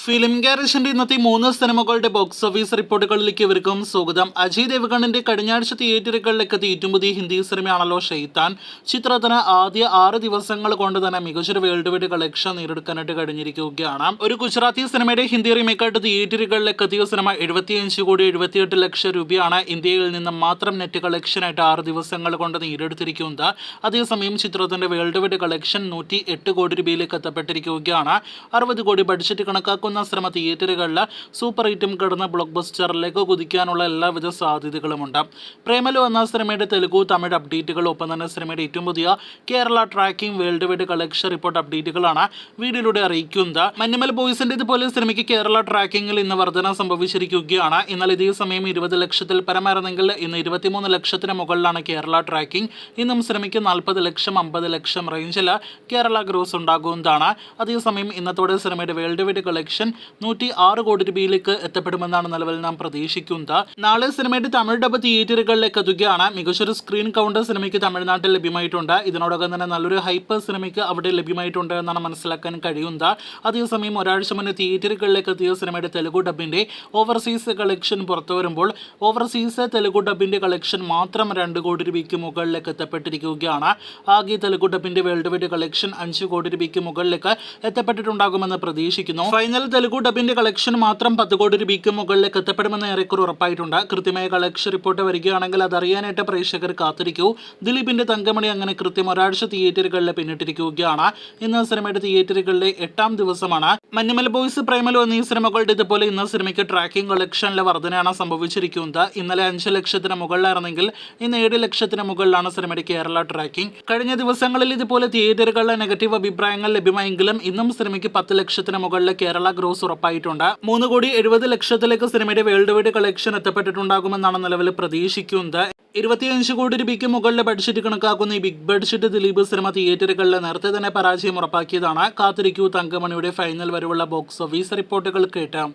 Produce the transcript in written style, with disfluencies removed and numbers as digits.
Film ഗാരേജിന്റെ ഇന്നത്തെ 3 സിനിമകളുടെ box office റിപ്പോർട്ടുകളിലേക്ക് ഇവർക്കും സ്വാഗതം. അജയ് ദേവ്ഗണിന്റെ കഴിഞ്ഞാഴ്ച തിയേറ്ററുകളിലേക്ക് എത്തിയ ഹിന്ദി സിനിമയാണല്ലോ ഷെയ്ത്താൻ. ചിത്രത്തിന് ആദ്യ 6 ദിവസങ്ങൾ കൊണ്ട് തന്നെ മികച്ചൊരു വേൾഡ് വൈഡ് കളക്ഷൻ നേടിയെടുക്കാനായിട്ട് കഴിഞ്ഞിരിക്കുകയാണ്. ഒരു ഗുജറാത്തി സിനിമയുടെ ഹിന്ദി റീമേക്കായിട്ട് തിയേറ്ററുകളിലേക്ക് എത്തിയ സിനിമ 75,78,00,000 രൂപയാണ് ഇന്ത്യയിൽ നിന്ന് മാത്രം നെറ്റ് കളക്ഷനായിട്ട് 6 ദിവസങ്ങൾ കൊണ്ട് നേടിയെടുത്തിരിക്കുന്നത്. അതേസമയം ചിത്രത്തിന്റെ വേൾഡ് വൈഡ് കളക്ഷൻ 108 കോടി രൂപയിലേക്ക് എത്തപ്പെട്ടിരിക്കുകയാണ്. 60 കോടി ബഡ്ജറ്റ് കണക്കാക്കുന്ന ശ്രമ തിയേറ്ററുകളിൽ സൂപ്പർ ഹിറ്റും കടന്ന് ബ്ലോക്ക് ബസ്റ്ററിലേക്ക് കുതിക്കാനുള്ള എല്ലാവിധ സാധ്യതകളുമുണ്ട്. പ്രേമലു എന്ന സിനിമയുടെ തെലുഗു തമിഴ് അപ്ഡേറ്റുകൾ, ഒപ്പം തന്നെ സിനിമയുടെ ഏറ്റവും പുതിയ Kerala tracking world wide collection report അപ്ഡേറ്റുകളാണ് വീഡിയോയിലൂടെ അറിയിക്കുന്നത്. മഞ്ഞുമൽ ബോയ്സിന്റെ ഇതുപോലെ സിനിമയ്ക്ക് കേരള ട്രാക്കിംഗിൽ ഇന്ന് വർധന സംഭവിച്ചിരിക്കുകയാണ്. എന്നാൽ ഇതേ സമയം 20 ലക്ഷത്തിൽ പരമായിരുന്നെങ്കിൽ ഇന്ന് 23 ലക്ഷത്തിന് മുകളിലാണ് കേരള ട്രാക്കിംഗ്. ഇന്നും സിനിമയ്ക്ക് 40 ലക്ഷം 50 ലക്ഷം റേഞ്ചിൽ കേരള ഗ്രോസ് ഉണ്ടാകുന്നതാണ്. അതേസമയം ഇന്നത്തോടെ സിനിമയുടെ വേൾഡ് വൈഡ് കളക്ഷൻ 106 കോടി രൂപയിലേക്ക് എത്തപ്പെടുമെന്നാണ് നിലവിൽ നാം പ്രതീക്ഷിക്കുന്നത്. നാളെ സിനിമയുടെ തമിഴ് ഡബ് തിയേറ്ററുകളിലേക്ക് എത്തുകയാണ്. മികച്ചൊരു സ്ക്രീൻ കൗണ്ടർ സിനിമയ്ക്ക് തമിഴ്നാട്ടിൽ ലഭ്യമായിട്ടുണ്ട്. ഇതിനോടകം തന്നെ നല്ലൊരു ഹൈപ്പ് സിനിമയ്ക്ക് അവിടെ ലഭ്യമായിട്ടുണ്ട് എന്നാണ് മനസ്സിലാക്കാൻ കഴിയുന്നത്. അതേസമയം ഒരാഴ്ച മുന്നേ തിയേറ്ററുകളിലേക്ക് എത്തിയ സിനിമയുടെ തെലുഗു ഡബിന്റെ ഓവർസീസ് കളക്ഷൻ പുറത്തു വരുമ്പോൾ ഓവർസീസ് തെലുഗു ഡബിന്റെ കളക്ഷൻ മാത്രം 2 കോടി രൂപയ്ക്ക് മുകളിലേക്ക് എത്തപ്പെട്ടിരിക്കുകയാണ്. ആകെ തെലുഗു ഡബിന്റെ വേൾഡ് വൈഡ് കളക്ഷൻ 5 കോടി രൂപയ്ക്ക് മുകളിലേക്ക് എത്തപ്പെട്ടിട്ടുണ്ടാകുമെന്ന് പ്രതീക്ഷിക്കുന്നു. ഫൈനൽ തെലുഗു ഡബിന്റെ കളക്ഷൻ മാത്രം 10 കോടി രൂപയ്ക്ക് മുകളിലേക്ക് എത്തപ്പെടുമെന്ന് ഏറെക്കുറെ ഉറപ്പായിട്ടുണ്ട്. കൃത്യമായ കളക്ഷൻ റിപ്പോർട്ട് വരികയാണെങ്കിൽ അതറിയാനായിട്ട് പ്രേക്ഷകർ കാത്തിരിക്കൂ. ദിലീപിന്റെ തങ്കമണി അങ്ങനെ കൃത്യം ഒരാഴ്ച തിയേറ്ററുകളിൽ പിന്നിട്ടിരിക്കുകയാണ്. ഇന്ന് സിനിമയുടെ തിയേറ്ററുകളിലെ 8ാം ദിവസമാണ്. മഞ്ഞുമൽ ബോയ്സ്, പ്രേമലു എന്നീ സിനിമകളുടെ ഇതുപോലെ ഇന്ന് സിനിമയ്ക്ക് ട്രാക്കിംഗ് കളക്ഷനിലെ വർധനയാണ് സംഭവിച്ചിരിക്കുന്നത്. ഇന്നലെ 5 ലക്ഷത്തിന് മുകളിലായിരുന്നെങ്കിൽ ഇന്ന് 7 ലക്ഷത്തിന് മുകളിലാണ് സിനിമയുടെ കേരള ട്രാക്കിംഗ്. കഴിഞ്ഞ ദിവസങ്ങളിൽ ഇതുപോലെ തിയേറ്ററുകളിലെ നെഗറ്റീവ് അഭിപ്രായങ്ങൾ ലഭ്യമായെങ്കിലും ഇന്നും സിനിമയ്ക്ക് 10 ലക്ഷത്തിന് മുകളിൽ കേരള ഗ്രോസ് ഉറപ്പായിട്ടുണ്ട്. 3 കോടി 70 ലക്ഷത്തിലേക്ക് സിനിമയുടെ വേൾഡ് വൈഡ് കളക്ഷൻ എത്തപ്പെട്ടിട്ടുണ്ടാകുമെന്നാണ് നിലവിൽ പ്രതീക്ഷിക്കുന്നത്. 25 കോടി രൂപയ്ക്ക് മുകളിലെ ബഡ്ജറ്റ് കണക്കാക്കുന്ന ഈ ബിഗ് ബഡ്ജറ്റ് ദിലീപ് സിനിമ തിയേറ്ററുകളിൽ നേരത്തെ തന്നെ പരാജയം ഉറപ്പാക്കിയതാണ്. കാത്തിരിക്കൂ തങ്കമണിയുടെ ഫൈനൽ വരെയുള്ള ബോക്സ് ഓഫീസ് റിപ്പോർട്ടുകൾ കേട്ടാം.